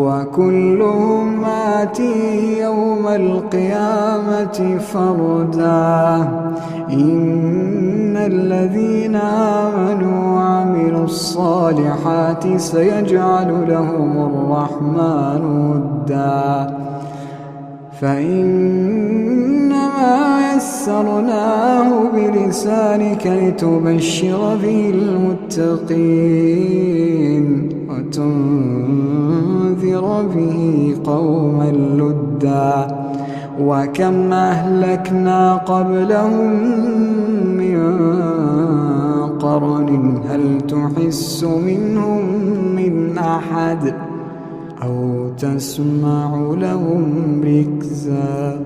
وكلهم آتيه يوم القيامة فردا إن الذين آمنوا وعملوا الصالحات سيجعل لهم الرحمن ودا فإنما يسرناه بلسانك لتبشر به المتقين وتنذر به قوما لدا وكم أهلكنا قبلهم من قرن هل تحس منهم من أحد أو تسمع لهم ركزا